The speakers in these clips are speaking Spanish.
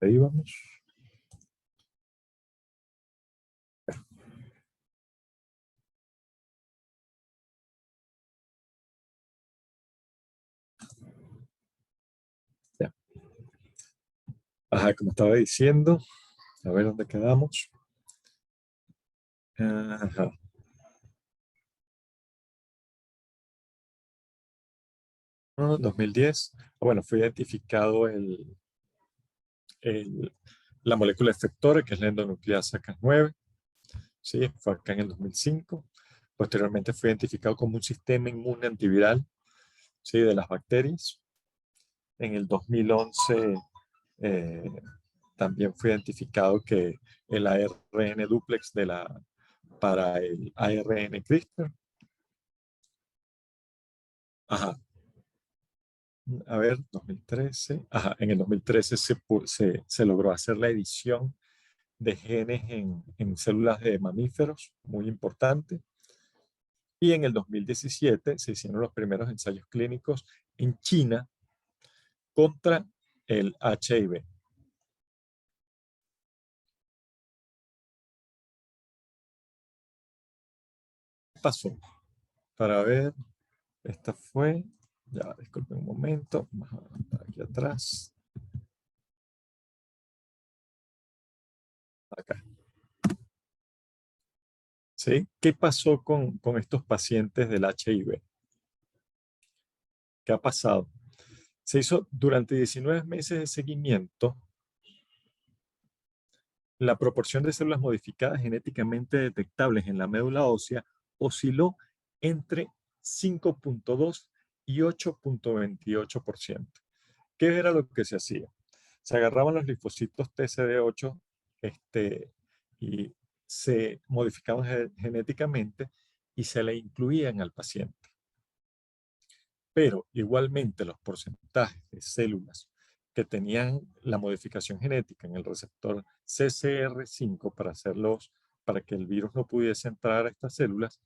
Ahí vamos. Ya. Ajá, como estaba diciendo, a ver dónde quedamos. Ajá. No, 2010. Bueno, fue identificado el- la molécula efectora, que es la endonucleasa Cas9. Sí, fue acá en el 2005. Posteriormente fue identificado como un sistema inmune antiviral, sí, de las bacterias. En el 2011 eh, también fue identificado que el ARN duplex para el ARN CRISPR. Ajá. A ver, 2013. Ajá, en el 2013 se logró hacer la edición de genes en células de mamíferos, muy importante. Y en el 2017 se hicieron los primeros ensayos clínicos en China contra el HIV. ¿Qué pasó? Para ver, esta fue, ya disculpen un momento, vamos a ver aquí atrás, acá. ¿Sí? ¿Qué pasó con estos pacientes del HIV? ¿Qué ha pasado? Se hizo durante 19 meses de seguimiento. La proporción de células modificadas genéticamente detectables en la médula ósea osciló entre 5,2 y 8,28%. ¿Qué era lo que se hacía? Se agarraban los linfocitos TCD8 y se modificaban genéticamente y se le incluían al paciente. Pero igualmente los porcentajes de células que tenían la modificación genética en el receptor CCR5 para que el virus no pudiese entrar a estas células,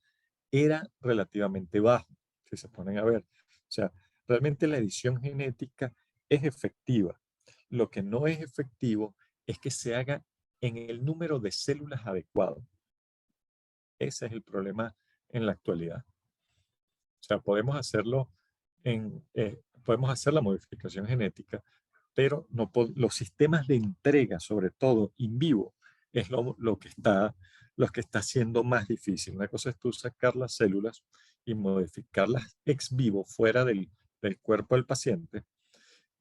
era relativamente bajo, si se ponen a ver. O sea, realmente la edición genética es efectiva. Lo que no es efectivo es que se haga en el número de células adecuado. Ese es el problema en la actualidad. O sea, podemos hacer la modificación genética, pero los sistemas de entrega, sobre todo in vivo, es lo que está haciendo más difícil. Una cosa es tú sacar las células y modificarlas ex vivo, fuera del cuerpo del paciente,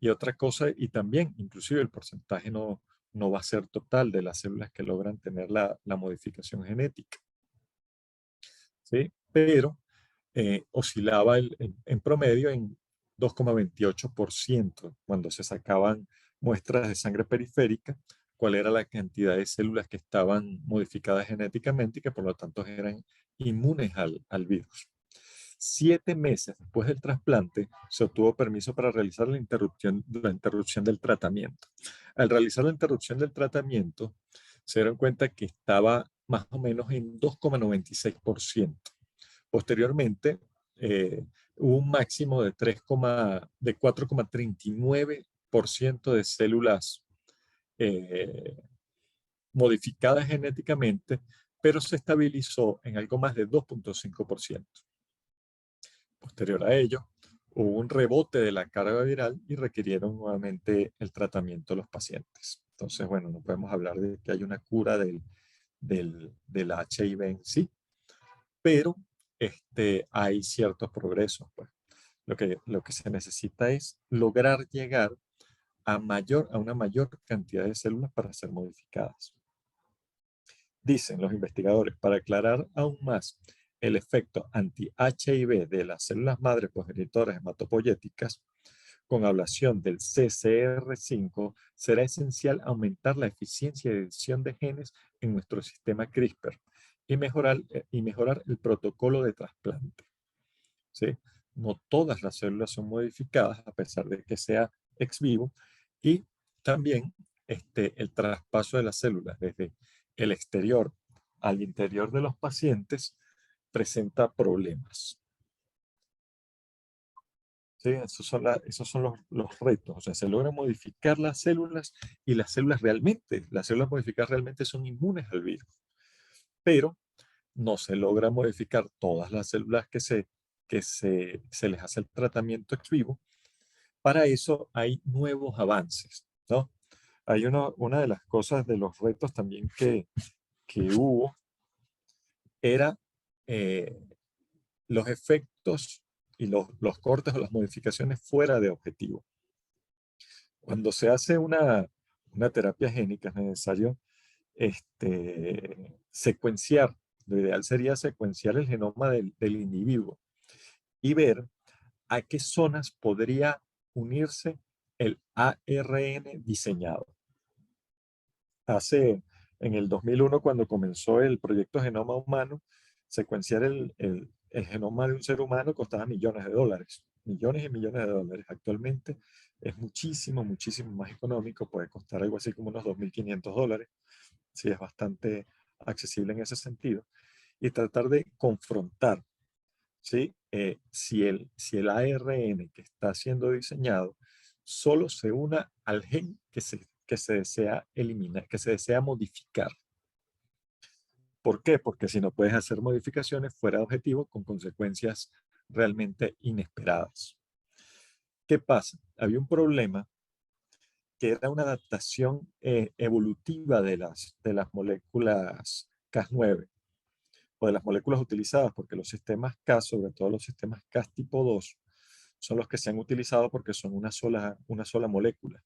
y otra cosa, y también, inclusive el porcentaje no va a ser total de las células que logran tener la modificación genética, ¿sí? Pero oscilaba en promedio en 2,28% cuando se sacaban muestras de sangre periférica, cuál era la cantidad de células que estaban modificadas genéticamente y que por lo tanto eran inmunes al virus. 7 meses después del trasplante, se obtuvo permiso para realizar la interrupción del tratamiento. Al realizar la interrupción del tratamiento, se dieron cuenta que estaba más o menos en 2,96%. Posteriormente, hubo un máximo de 4,39% de células eh, modificadas genéticamente, pero se estabilizó en algo más de 2,5%. Posterior a ello, hubo un rebote de la carga viral y requirieron nuevamente el tratamiento de los pacientes. Entonces, bueno, no podemos hablar de que hay una cura del HIV en sí, pero hay ciertos progresos. Pues. Lo que se necesita es lograr llegar a una mayor cantidad de células para ser modificadas. Dicen los investigadores, para aclarar aún más el efecto anti-HIV de las células madre progenitoras hematopoyéticas, con ablación del CCR5, será esencial aumentar la eficiencia de edición de genes en nuestro sistema CRISPR y mejorar el protocolo de trasplante. ¿Sí? No todas las células son modificadas a pesar de que sea ex vivo, y también el traspaso de las células desde el exterior al interior de los pacientes presenta problemas. ¿sí? Esos son los retos. O sea, se logra modificar las células y las células modificadas realmente son inmunes al virus. Pero no se logra modificar todas las células se les hace el tratamiento ex vivo. Para eso hay nuevos avances, ¿no? Hay una de las cosas de los retos también que hubo era eh, los efectos y los cortes o las modificaciones fuera de objetivo. Cuando se hace una terapia génica es necesario secuenciar, lo ideal sería secuenciar el genoma del individuo y ver a qué zonas podría unirse el ARN diseñado. En el 2001, cuando comenzó el proyecto Genoma Humano, secuenciar el genoma de un ser humano costaba millones de dólares, millones y millones de dólares. Actualmente es muchísimo, muchísimo más económico, puede costar algo así como unos $2.500. Sí, es bastante accesible en ese sentido. Y tratar de confrontar, ¿sí? Si el ARN que está siendo diseñado solo se una al gen que se desea eliminar, que se desea modificar. ¿Por qué? Porque si no puedes hacer modificaciones fuera de objetivo con consecuencias realmente inesperadas. ¿Qué pasa? Había un problema que era una adaptación evolutiva de las moléculas Cas9 o de las moléculas utilizadas, porque los sistemas Cas, sobre todo los sistemas Cas tipo 2, son los que se han utilizado porque son una sola molécula.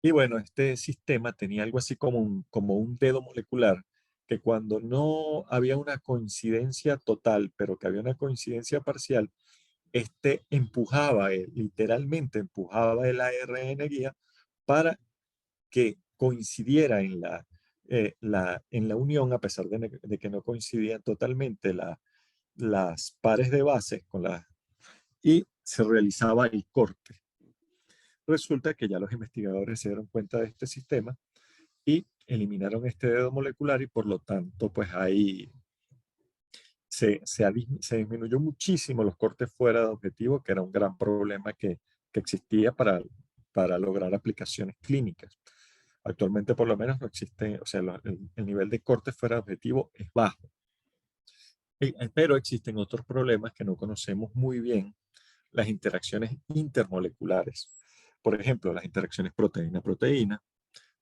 Y bueno, este sistema tenía algo así como un dedo molecular, que cuando no había una coincidencia total, pero que había una coincidencia parcial, literalmente empujaba el ARN guía para que coincidiera en la unión, a pesar de que no coincidían totalmente las pares de bases y se realizaba el corte. Resulta que ya los investigadores se dieron cuenta de este sistema y eliminaron este dedo molecular y por lo tanto, pues ahí se disminuyó muchísimo los cortes fuera de objetivo, que era un gran problema que existía para lograr aplicaciones clínicas. Actualmente por lo menos no existe, o sea, el nivel de corte fuera de objetivo es bajo. Pero existen otros problemas que no conocemos muy bien, las interacciones intermoleculares. Por ejemplo, las interacciones proteína-proteína,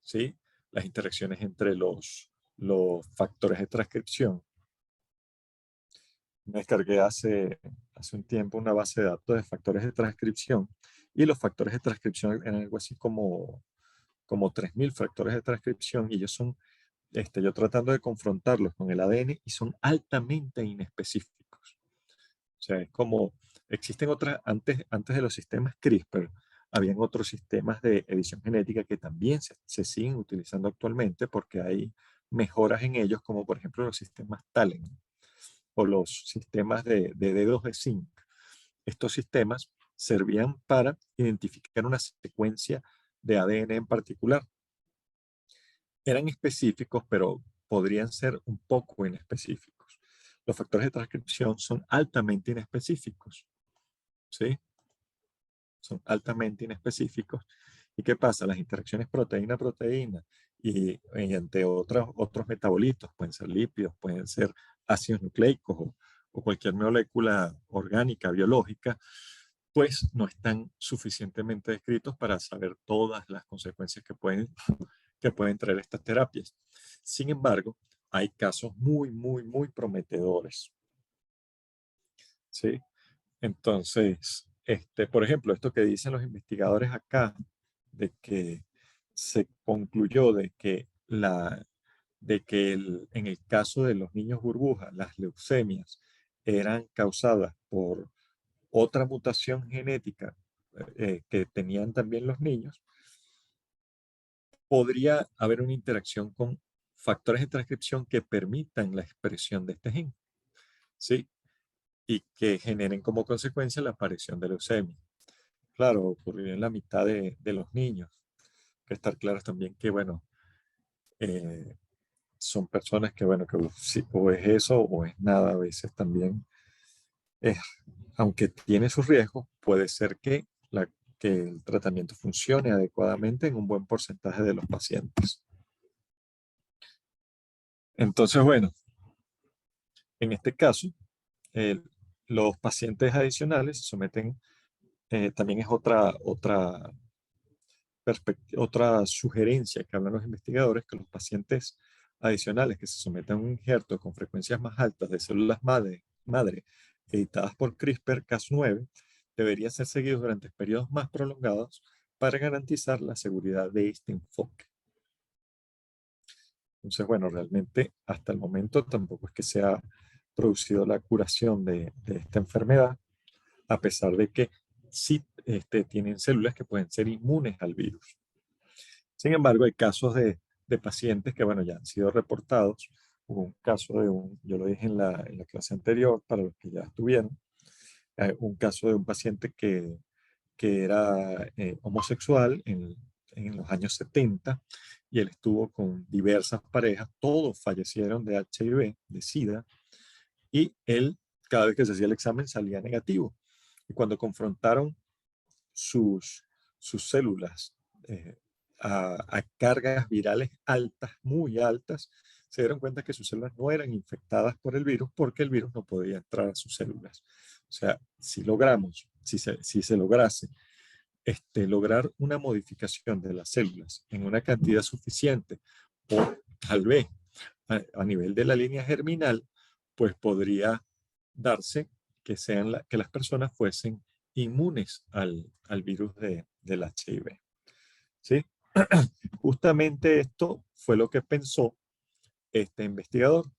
¿sí? Las interacciones entre los factores de transcripción. Me descargué hace un tiempo una base de datos de factores de transcripción y los factores de transcripción eran algo así como 3.000 factores de transcripción y ellos son, yo tratando de confrontarlos con el ADN y son altamente inespecíficos. O sea, es como, existen otras, antes de los sistemas CRISPR, habían otros sistemas de edición genética que también se siguen utilizando actualmente porque hay mejoras en ellos, como por ejemplo los sistemas TALEN o los sistemas de dedos de zinc. Estos sistemas servían para identificar una secuencia de ADN en particular. Eran específicos, pero podrían ser un poco inespecíficos. Los factores de transcripción son altamente inespecíficos, ¿sí? Son altamente inespecíficos. ¿Y qué pasa? Las interacciones proteína-proteína y mediante otros metabolitos, pueden ser lípidos, pueden ser ácidos nucleicos o cualquier molécula orgánica, biológica, pues no están suficientemente descritos para saber todas las consecuencias que pueden traer estas terapias. Sin embargo, hay casos muy, muy, muy prometedores, ¿sí? Entonces, por ejemplo, esto que dicen los investigadores acá, de que se concluyó en el caso de los niños burbujas, las leucemias eran causadas por otra mutación genética que tenían también los niños, podría haber una interacción con factores de transcripción que permitan la expresión de este gen, ¿sí? Y que generen como consecuencia la aparición de leucemia. Claro, ocurrió en la mitad de los niños. Hay que estar claros también que, bueno, eh, son personas que, bueno, que o es eso o es nada, a veces también es aunque tiene sus riesgos, puede ser que el tratamiento funcione adecuadamente en un buen porcentaje de los pacientes. Entonces, bueno, en este caso, eh, los pacientes adicionales se someten, también es otra sugerencia que hablan los investigadores, que los pacientes adicionales que se someten a un injerto con frecuencias más altas de células madre editadas por CRISPR-Cas9 deberían ser seguidos durante periodos más prolongados para garantizar la seguridad de este enfoque. Entonces, bueno, realmente hasta el momento tampoco es que se ha producido la curación de esta enfermedad, a pesar de que sí tienen células que pueden ser inmunes al virus. Sin embargo, hay casos de pacientes que, bueno, ya han sido reportados. Hubo un caso yo lo dije en la clase anterior, para los que ya estuvieron, un caso de un paciente que era homosexual en los años 70 y él estuvo con diversas parejas, todos fallecieron de HIV, de SIDA, y él, cada vez que se hacía el examen, salía negativo. Y cuando confrontaron sus células a cargas virales altas, muy altas, se dieron cuenta que sus células no eran infectadas por el virus porque el virus no podía entrar a sus células. O sea, si logramos, si se lograse lograr una modificación de las células en una cantidad suficiente, o tal vez a nivel de la línea germinal, pues podría darse que las personas fuesen inmunes al virus del HIV. ¿Sí? Justamente esto fue lo que pensó este investigador,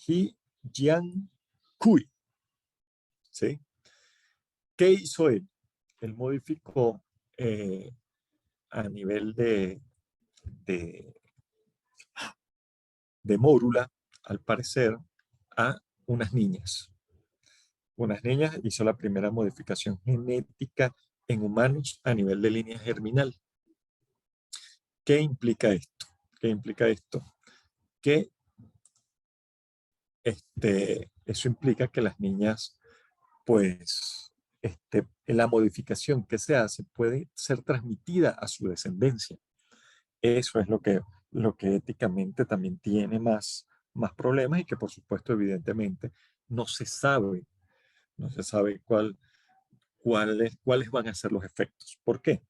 He Jiankui. ¿Sí? ¿Qué hizo él? Él modificó a nivel de, de mórula, al parecer, a unas niñas. Unas niñas hizo la primera modificación genética en humanos a nivel de línea germinal. ¿Qué implica esto? ¿Qué implica esto? Que eso implica que las niñas, pues, la modificación que se hace puede ser transmitida a su descendencia. Eso es lo que éticamente también tiene más problemas y que, por supuesto, evidentemente, no se sabe, no se sabe cuáles van a ser los efectos. ¿Por qué?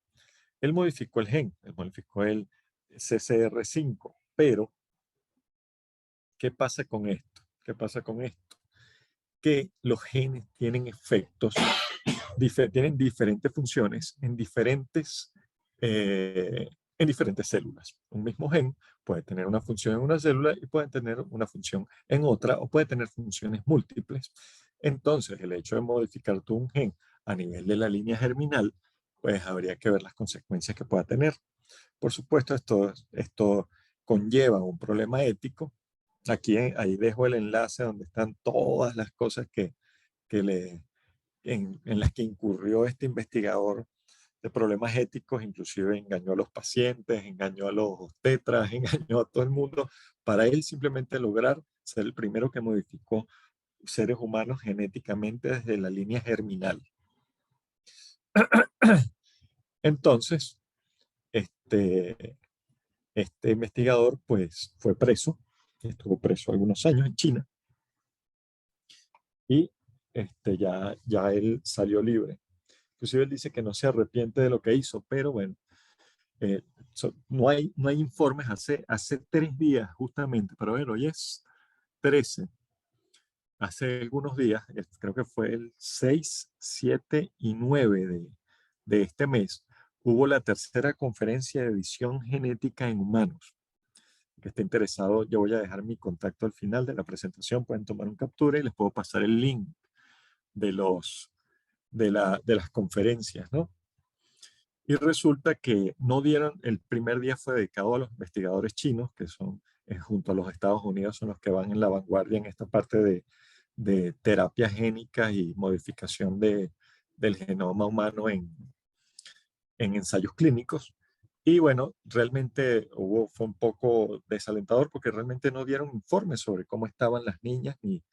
Él modificó el gen, él modificó el CCR5, pero ¿qué pasa con esto? ¿Qué pasa con esto? Que los genes tienen efectos, tienen diferentes funciones en diferentes células. Un mismo gen puede tener una función en una célula y puede tener una función en otra o puede tener funciones múltiples. Entonces, el hecho de modificar tú un gen a nivel de la línea germinal, pues habría que ver las consecuencias que pueda tener. Por supuesto, esto conlleva un problema ético. Aquí, ahí dejo el enlace donde están todas las cosas en las que incurrió este investigador de problemas éticos, inclusive engañó a los pacientes, engañó a los obstetras, engañó a todo el mundo, para él simplemente lograr ser el primero que modificó seres humanos genéticamente desde la línea germinal. Entonces, este, este investigador pues fue preso, estuvo preso algunos años en China y ya él salió libre. Inclusive él dice que no se arrepiente de lo que hizo, pero bueno, no hay informes hace 3 días justamente, pero bueno, hoy es 13. Hace algunos días, creo que fue el 6, 7 y 9 de este mes, hubo la tercera conferencia de edición genética en humanos. Que esté interesado, yo voy a dejar mi contacto al final de la presentación, pueden tomar un captura y les puedo pasar el link de, de las conferencias, ¿no? Y resulta que no dieron, el primer día fue dedicado a los investigadores chinos, que son, junto a los Estados Unidos, son los que van en la vanguardia en esta parte de terapia génica y modificación del genoma humano en ensayos clínicos. Y bueno, realmente fue un poco desalentador porque realmente no dieron informes sobre cómo estaban las niñas ni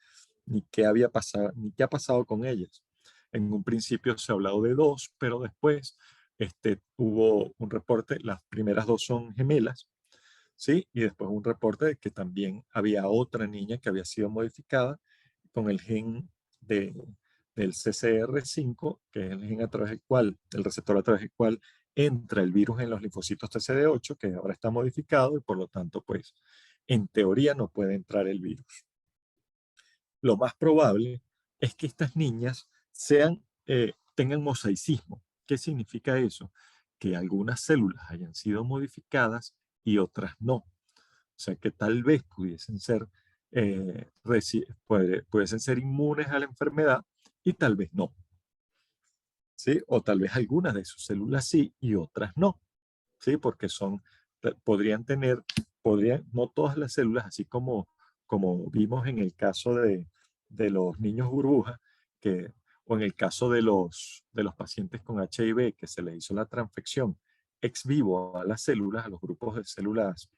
qué había pasado, ni qué ha pasado con ellas. En un principio se ha hablado de 2, pero después hubo un reporte, las primeras 2 son gemelas, ¿sí? Y después un reporte de que también había otra niña que había sido modificada con el gen del CCR5, que es el gen a través del cual, el receptor a través del cual entra el virus en los linfocitos TCD8, que ahora está modificado y por lo tanto, pues, en teoría no puede entrar el virus. Lo más probable es que estas niñas tengan mosaicismo. ¿Qué significa eso? Que algunas células hayan sido modificadas y otras no. O sea que tal vez pudiesen ser inmunes a la enfermedad y tal vez no. ¿Sí? O tal vez algunas de sus células sí y otras no. ¿Sí? Porque no todas las células, así como vimos en el caso de los niños burbuja, o en el caso de los pacientes con HIV, que se les hizo la transfección ex vivo a las células, a los grupos de células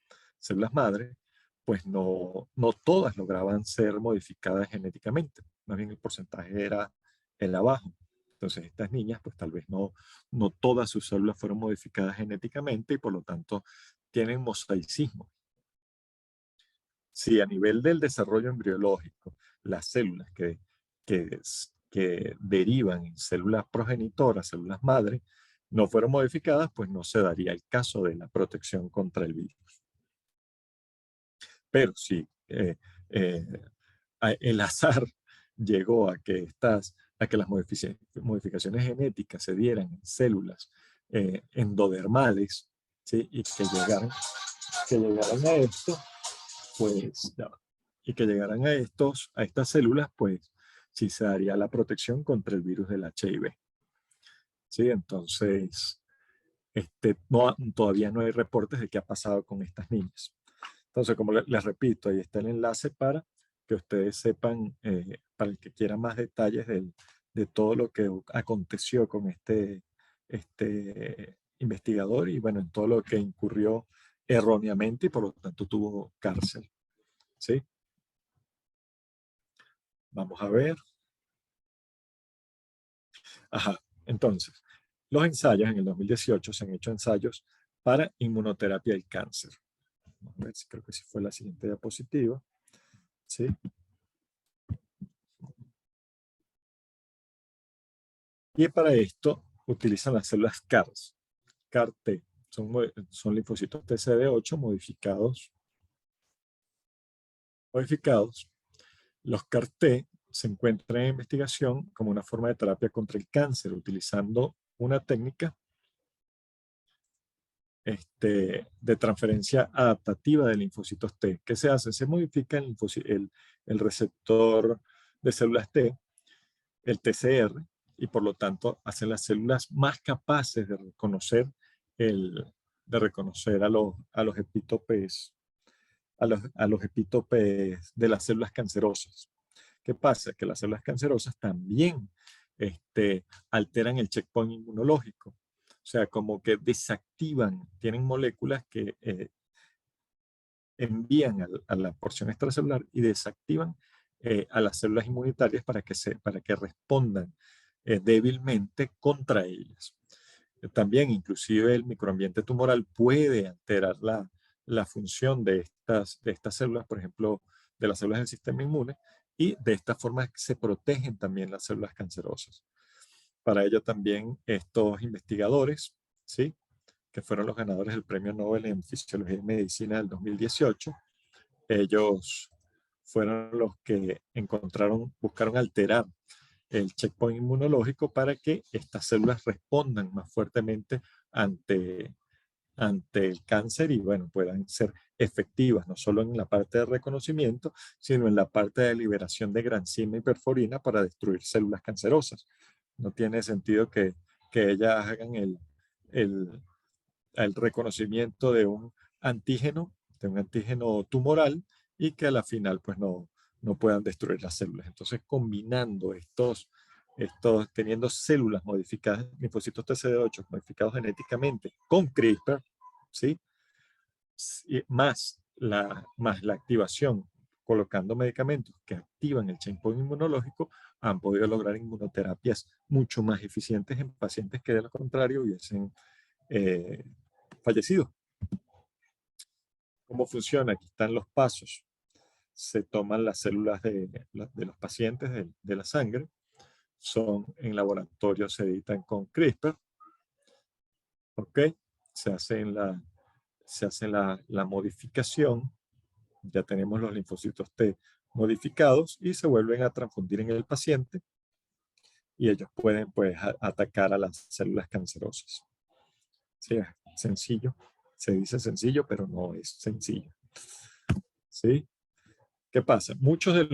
madre, pues no todas lograban ser modificadas genéticamente. Más bien el porcentaje era el abajo. Entonces estas niñas, pues tal vez no todas sus células fueron modificadas genéticamente y por lo tanto tienen mosaicismo. Si a nivel del desarrollo embriológico, las células que derivan en células progenitoras, células madre, no fueron modificadas, pues no se daría el caso de la protección contra el virus. Pero si eh, el azar llegó a que las modificaciones genéticas se dieran en células endodermales, ¿sí? Y que llegaran a esto, pues, y que llegaran a estas células, pues, sí se daría la protección contra el virus del HIV. ¿Sí? Entonces, todavía no hay reportes de qué ha pasado con estas niñas. Entonces, como les repito, ahí está el enlace para que ustedes sepan, para el que quiera más detalles de todo lo que aconteció con este investigador y bueno, en todo lo que incurrió erróneamente y por lo tanto tuvo cárcel. ¿Sí? Vamos a ver. Ajá, entonces, los ensayos en el 2018 se han hecho ensayos para inmunoterapia del cáncer. Vamos a ver si creo que sí fue la siguiente diapositiva. ¿Sí? Y para esto utilizan las células CAR-T. Son linfocitos TCD8 modificados. Los CAR-T se encuentran en investigación como una forma de terapia contra el cáncer, utilizando una técnica de transferencia adaptativa de linfocitos T. ¿Qué se hace? Se modifica el receptor de células T, el TCR, y por lo tanto hacen las células más capaces de reconocer, a los epítopes, a los epítopes de las células cancerosas. ¿Qué pasa? Que las células cancerosas también alteran el checkpoint inmunológico. O sea, como que desactivan, tienen moléculas que envían a la porción extracelular y desactivan a las células inmunitarias para que respondan débilmente contra ellas. También, inclusive, el microambiente tumoral puede alterar la función de estas células, por ejemplo, de las células del sistema inmune, y de esta forma se protegen también las células cancerosas. Para ello también estos investigadores, ¿sí?, que fueron los ganadores del Premio Nobel en Fisiología y Medicina del 2018, ellos fueron los que buscaron alterar el checkpoint inmunológico para que estas células respondan más fuertemente ante, ante el cáncer y, bueno, puedan ser efectivas, no solo en la parte de reconocimiento, sino en la parte de liberación de granzima y perforina para destruir células cancerosas. No tiene sentido que ellas hagan el reconocimiento de un antígeno tumoral y que a la final pues no puedan destruir las células. Entonces, combinando teniendo células modificadas, linfocitos TCD8 modificados genéticamente con CRISPR, ¿sí? Más la activación colocando medicamentos que activan el checkpoint inmunológico, han podido lograr inmunoterapias mucho más eficientes en pacientes que de lo contrario hubiesen fallecido. ¿Cómo funciona? Aquí están los pasos. Se toman las células de los pacientes de la sangre, en laboratorio, se editan con CRISPR, ¿ok? Se hace la modificación, ya tenemos los linfocitos T modificados y se vuelven a transfundir en el paciente y ellos pueden pues atacar a las células cancerosas. Sí, es sencillo, se dice sencillo, pero no es sencillo. ¿Sí? ¿Qué pasa? Muchos de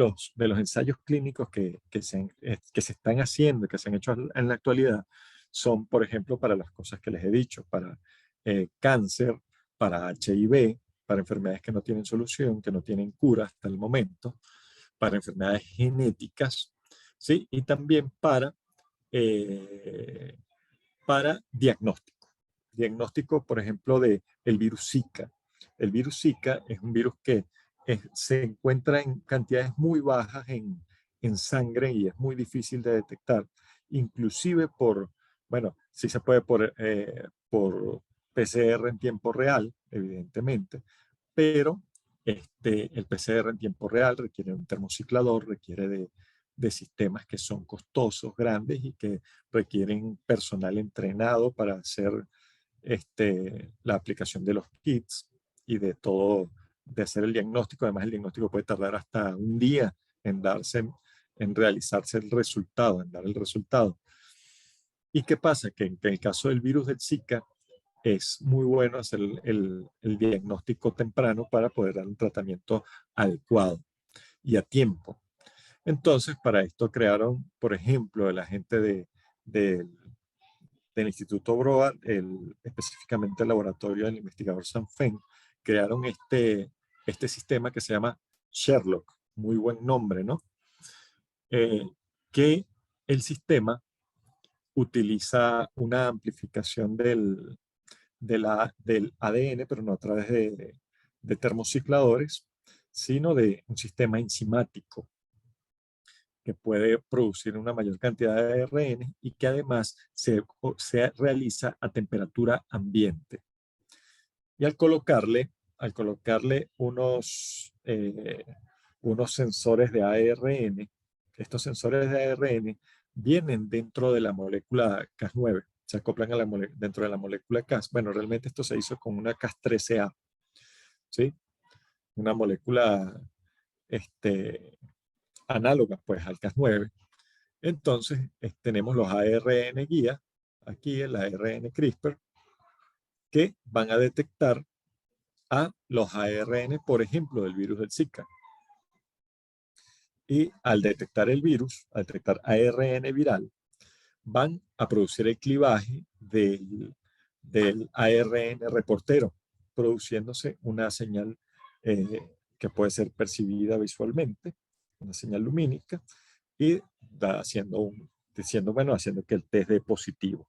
los ensayos clínicos que se están haciendo, que se han hecho en la actualidad, son, por ejemplo, para las cosas que les he dicho, para cáncer, para HIV, para enfermedades que no tienen solución, que no tienen cura hasta el momento, para enfermedades genéticas, ¿sí? Y también para diagnóstico. Diagnóstico, por ejemplo, del virus Zika. El virus Zika es un virus que se encuentra en cantidades muy bajas en sangre y es muy difícil de detectar, inclusive sí se puede por PCR en tiempo real, evidentemente, pero el PCR en tiempo real requiere un termociclador, requiere de sistemas que son costosos, grandes y que requieren personal entrenado para hacer la aplicación de los kits y de todo, de hacer el diagnóstico. Además, el diagnóstico puede tardar hasta un día en realizarse el resultado, en dar el resultado. ¿Y qué pasa? Que en el caso del virus del Zika, es muy bueno hacer el diagnóstico temprano para poder dar un tratamiento adecuado y a tiempo. Entonces, para esto crearon, por ejemplo, la gente del Instituto Broad, específicamente el laboratorio del investigador Sanfen, crearon este sistema que se llama Sherlock, muy buen nombre, ¿no? Que el sistema utiliza una amplificación del ADN, pero no a través de termocicladores, sino de un sistema enzimático que puede producir una mayor cantidad de ARN y que además se realiza a temperatura ambiente. Y al colocarle unos sensores de ARN, estos sensores de ARN vienen dentro de la molécula Cas9, se acoplan dentro de la molécula Cas. Bueno, realmente esto se hizo con una Cas13A, ¿sí? Una molécula análoga pues al Cas9. Entonces tenemos los ARN guía, aquí el ARN CRISPR, que van a detectar a los ARN, por ejemplo, del virus del Zika. Y al detectar el virus, al detectar ARN viral, van a producir el clivaje del ARN reportero, produciéndose una señal que puede ser percibida visualmente, una señal lumínica, y haciendo que el test dé positivo.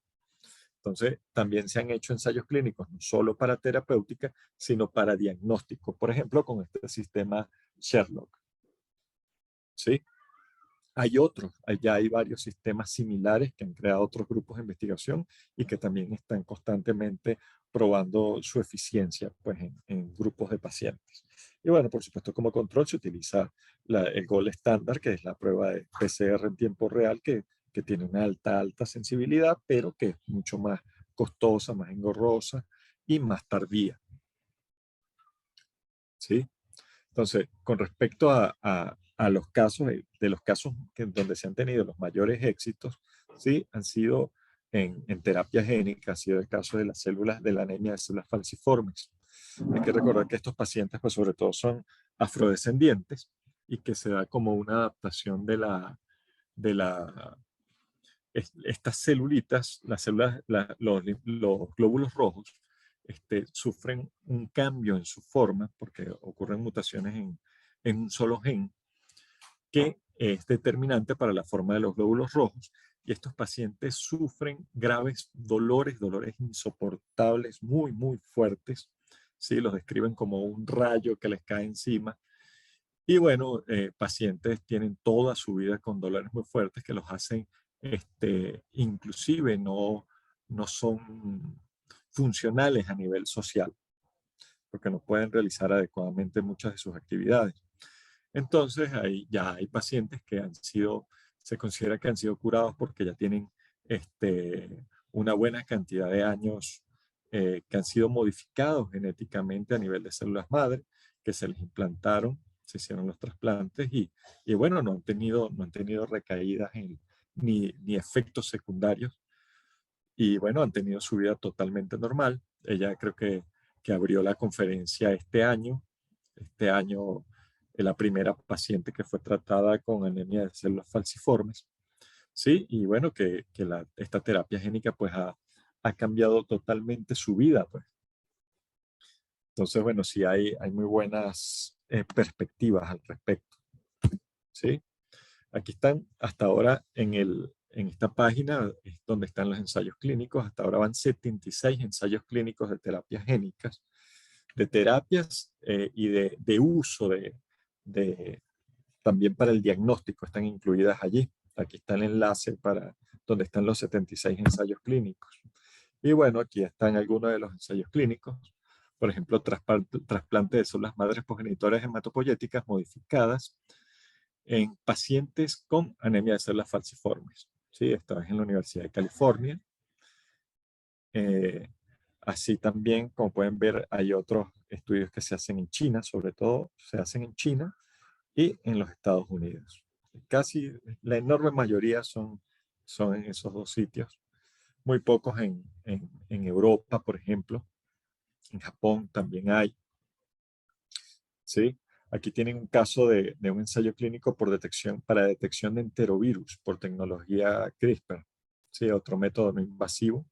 Entonces, también se han hecho ensayos clínicos, no solo para terapéutica, sino para diagnóstico, por ejemplo, con este sistema Sherlock. ¿Sí? Ya hay varios sistemas similares que han creado otros grupos de investigación y que también están constantemente probando su eficiencia pues, en grupos de pacientes. Y bueno, por supuesto, como control se utiliza el gold estándar, que es la prueba de PCR en tiempo real, que tiene una alta sensibilidad, pero que es mucho más costosa, más engorrosa y más tardía. ¿Sí? Entonces, con respecto a los casos, de los casos donde se han tenido los mayores éxitos, ¿sí? Han sido en terapia génica, ha sido el caso de las células, de la anemia de células falciformes. Hay que recordar que estos pacientes, pues sobre todo son afrodescendientes y que se da como una adaptación estas celulitas, las células, los glóbulos rojos, sufren un cambio en su forma porque ocurren mutaciones en un solo gen que es determinante para la forma de los glóbulos rojos, y estos pacientes sufren graves dolores insoportables, muy fuertes, ¿sí? Los describen como un rayo que les cae encima Y bueno, pacientes tienen toda su vida con dolores muy fuertes que los hacen, inclusive no son funcionales a nivel social, porque no pueden realizar adecuadamente muchas de sus actividades. Entonces, ahí ya hay pacientes que se considera que han sido curados porque ya tienen una buena cantidad de años que han sido modificados genéticamente a nivel de células madre, que se les implantaron, se hicieron los trasplantes y bueno, no han tenido recaídas ni efectos secundarios y bueno, han tenido su vida totalmente normal. Ella creo que abrió la conferencia este año, la primera paciente que fue tratada con anemia de células falciformes, ¿sí? Y bueno, esta terapia génica pues ha cambiado totalmente su vida, pues. Entonces, bueno, sí hay muy buenas perspectivas al respecto, ¿sí? Aquí están, hasta ahora en esta página es donde están los ensayos clínicos. Hasta ahora van 76 ensayos clínicos de terapias génicas, de terapias y de uso de, también para el diagnóstico están incluidas allí. Aquí está el enlace para donde están los 76 ensayos clínicos. Y bueno, aquí están algunos de los ensayos clínicos. Por ejemplo, trasplante de células madres progenitoras hematopoyéticas modificadas en pacientes con anemia de células falciformes. ¿Sí? Esta es en la Universidad de California. Eh, Así también, como pueden ver, hay otros estudios que se hacen en China, sobre todo se hacen en China y en los Estados Unidos. Casi la enorme mayoría son en esos dos sitios. Muy pocos en Europa, por ejemplo. En Japón también hay. ¿Sí? Aquí tienen un caso de un ensayo clínico para detección de enterovirus por tecnología CRISPR. ¿Sí? Otro método no invasivo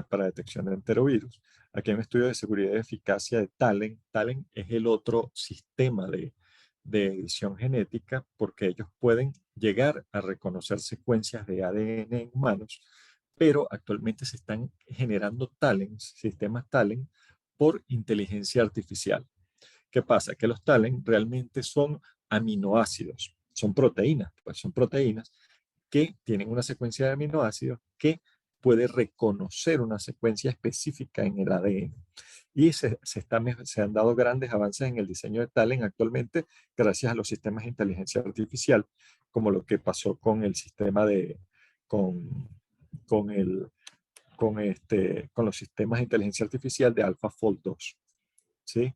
para detección de enterovirus. Aquí hay un estudio de seguridad y eficacia de Talent. Talent es el otro sistema de edición genética porque ellos pueden llegar a reconocer secuencias de ADN en humanos, pero actualmente se están generando talents, sistemas talent, por inteligencia artificial. ¿Qué pasa? Que los talent realmente son aminoácidos, son proteínas que tienen una secuencia de aminoácidos que puede reconocer una secuencia específica en el ADN. Y se han dado grandes avances en el diseño de talent actualmente gracias a los sistemas de inteligencia artificial, como lo que pasó con el sistema con, con, el, con los sistemas de inteligencia artificial de AlphaFold 2. ¿Sí?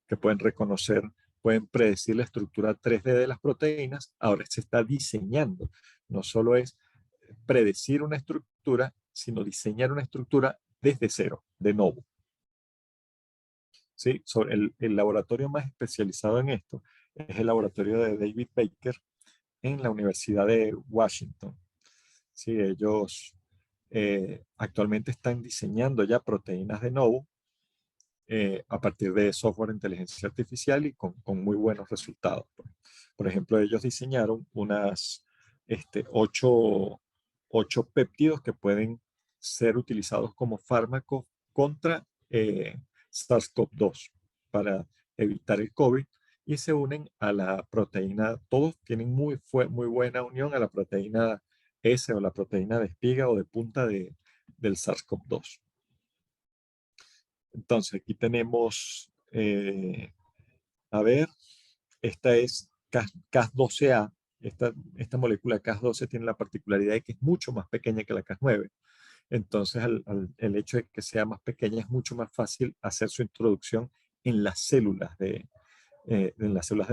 Que pueden predecir la estructura 3D de las proteínas. Ahora se está diseñando. No solo es predecir una estructura, sino diseñar una estructura desde cero, de nuevo. ¿Sí? El laboratorio más especializado en esto es el laboratorio de David Baker en la Universidad de Washington. ¿Sí? Ellos actualmente están diseñando ya proteínas de nuevo a partir de software de inteligencia artificial y con muy buenos resultados. Por ejemplo, ellos diseñaron unas 8 péptidos que pueden ser utilizados como fármacos contra SARS-CoV-2 para evitar el COVID y se unen a la proteína, todos tienen muy buena unión a la proteína S o la proteína de espiga o de punta del SARS-CoV-2. Entonces, aquí tenemos, a ver, esta es Cas12a. Esta molécula Cas12 tiene la particularidad de que es mucho más pequeña que la Cas9. Entonces, el hecho de que sea más pequeña es mucho más fácil hacer su introducción en las células de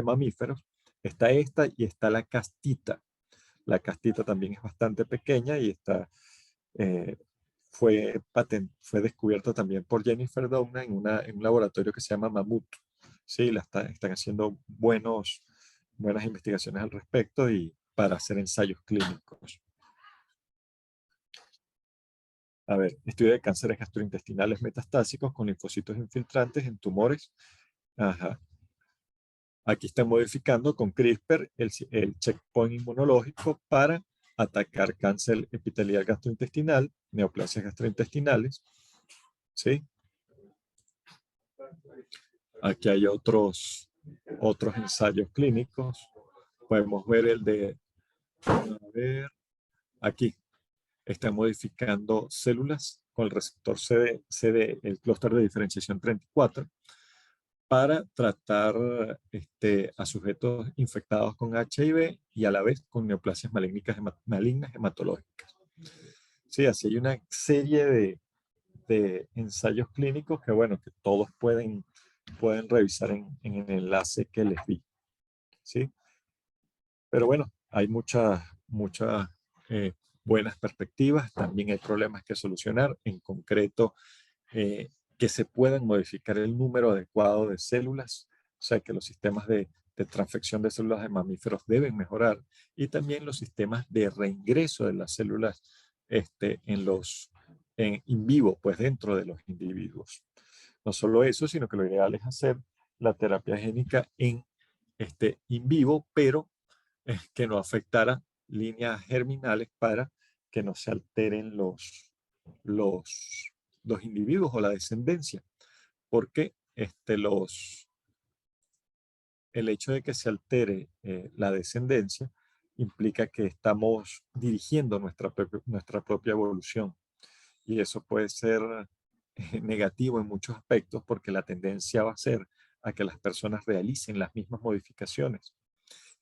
mamíferos. Está esta y está la castita. La castita también es bastante pequeña y eh, fue descubierta también por Jennifer Doudna en un laboratorio que se llama Mammoth. Sí, están haciendo buenas investigaciones al respecto y para hacer ensayos clínicos. A ver, estudio de cánceres gastrointestinales metastásicos con linfocitos infiltrantes en tumores. Ajá. Aquí están modificando con CRISPR el checkpoint inmunológico para atacar cáncer epitelial gastrointestinal, neoplasias gastrointestinales. ¿Sí? Aquí hay otros otros ensayos clínicos. Podemos ver el de, a ver, aquí, están modificando células con el receptor CD, el clúster de diferenciación 34, para tratar a sujetos infectados con HIV y a la vez con neoplasias malignas hematológicas. Sí, así hay una serie de ensayos clínicos que, bueno, que todos pueden revisar en el enlace que les di. ¿Sí? Pero bueno, hay muchas buenas perspectivas. También hay problemas que solucionar. En concreto, que se puedan modificar el número adecuado de células. O sea, que los sistemas de transfección de células de mamíferos deben mejorar. Y también los sistemas de reingreso de las células in vivo, pues dentro de los individuos. No solo eso, sino que lo ideal es hacer la terapia génica in vivo, pero que no afectara líneas germinales para que no se alteren los, los individuos o la descendencia. Porque el hecho de que se altere la descendencia implica que estamos dirigiendo nuestra propia evolución. Y eso puede ser negativo en muchos aspectos porque la tendencia va a ser a que las personas realicen las mismas modificaciones.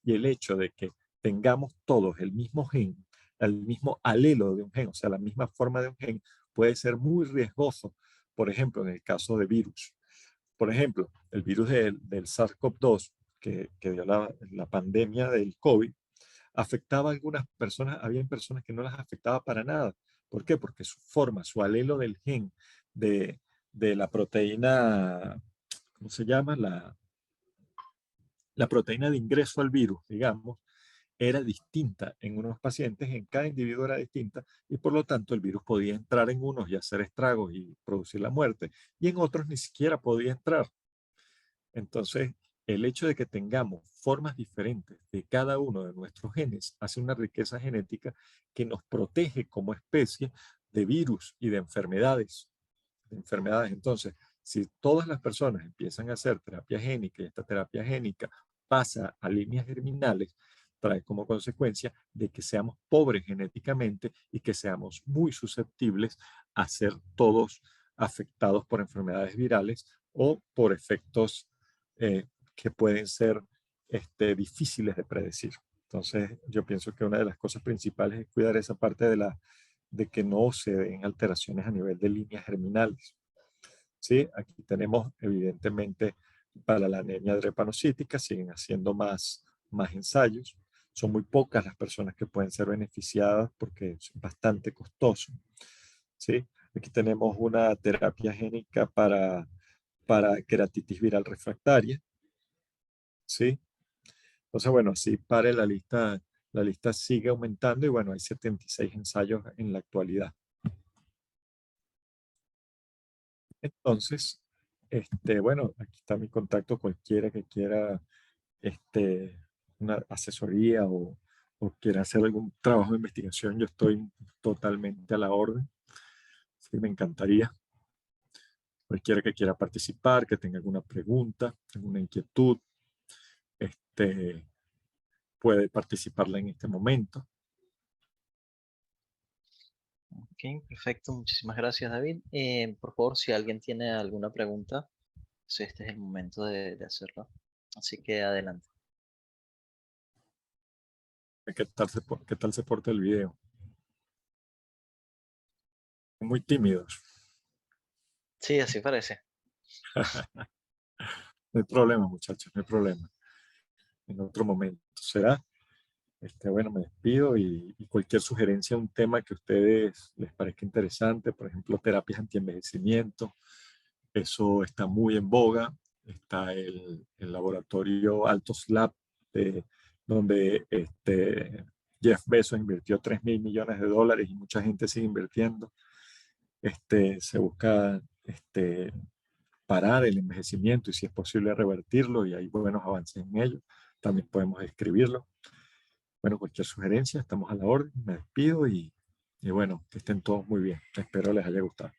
Y el hecho de que tengamos todos el mismo gen, el mismo alelo de un gen, o sea, la misma forma de un gen, puede ser muy riesgoso. Por ejemplo, en el caso de virus. Por ejemplo, el virus del SARS-CoV-2, que dio la pandemia del COVID, afectaba a algunas personas, habían personas que no las afectaba para nada. ¿Por qué? Porque su forma, su alelo del gen de la proteína, ¿cómo se llama? La proteína de ingreso al virus, digamos, era distinta en unos pacientes, en cada individuo era distinta, y por lo tanto el virus podía entrar en unos y hacer estragos y producir la muerte, y en otros ni siquiera podía entrar. Entonces, el hecho de que tengamos formas diferentes de cada uno de nuestros genes hace una riqueza genética que nos protege como especie de virus y de enfermedades. Entonces, si todas las personas empiezan a hacer terapia génica y esta terapia génica pasa a líneas germinales, trae como consecuencia de que seamos pobres genéticamente y que seamos muy susceptibles a ser todos afectados por enfermedades virales o por efectos que pueden ser difíciles de predecir. Entonces, yo pienso que una de las cosas principales es cuidar esa parte de que no se den alteraciones a nivel de líneas germinales. ¿Sí? Aquí tenemos, evidentemente, para la anemia drepanocítica, siguen haciendo más ensayos. Son muy pocas las personas que pueden ser beneficiadas porque es bastante costoso. ¿Sí? Aquí tenemos una terapia génica para queratitis viral refractaria. ¿Sí? Entonces, bueno, así para la lista sigue aumentando y bueno, hay 76 ensayos en la actualidad. Entonces, bueno, aquí está mi contacto, cualquiera que quiera una asesoría o quiera hacer algún trabajo de investigación, yo estoy totalmente a la orden. Sí, me encantaría. Cualquiera que quiera participar, que tenga alguna pregunta, alguna inquietud, este, puede participarla en este momento. Ok, perfecto. Muchísimas gracias, David. Por favor, si alguien tiene alguna pregunta, pues este es el momento de hacerlo. Así que adelante. Qué tal se porta el video? Muy tímidos. Sí, así parece. No hay problema, muchachos, no hay problema. En otro momento será. Bueno, me despido y cualquier sugerencia, un tema que a ustedes les parezca interesante, por ejemplo, terapias anti-envejecimiento, eso está muy en boga. Está el laboratorio Altos Lab, donde Jeff Bezos invirtió $3.000 millones y mucha gente sigue invirtiendo. Se busca parar el envejecimiento y si es posible revertirlo y hay buenos avances en ello. También podemos escribirlo. Bueno, cualquier sugerencia, estamos a la orden. Me despido y bueno, que estén todos muy bien. Espero les haya gustado.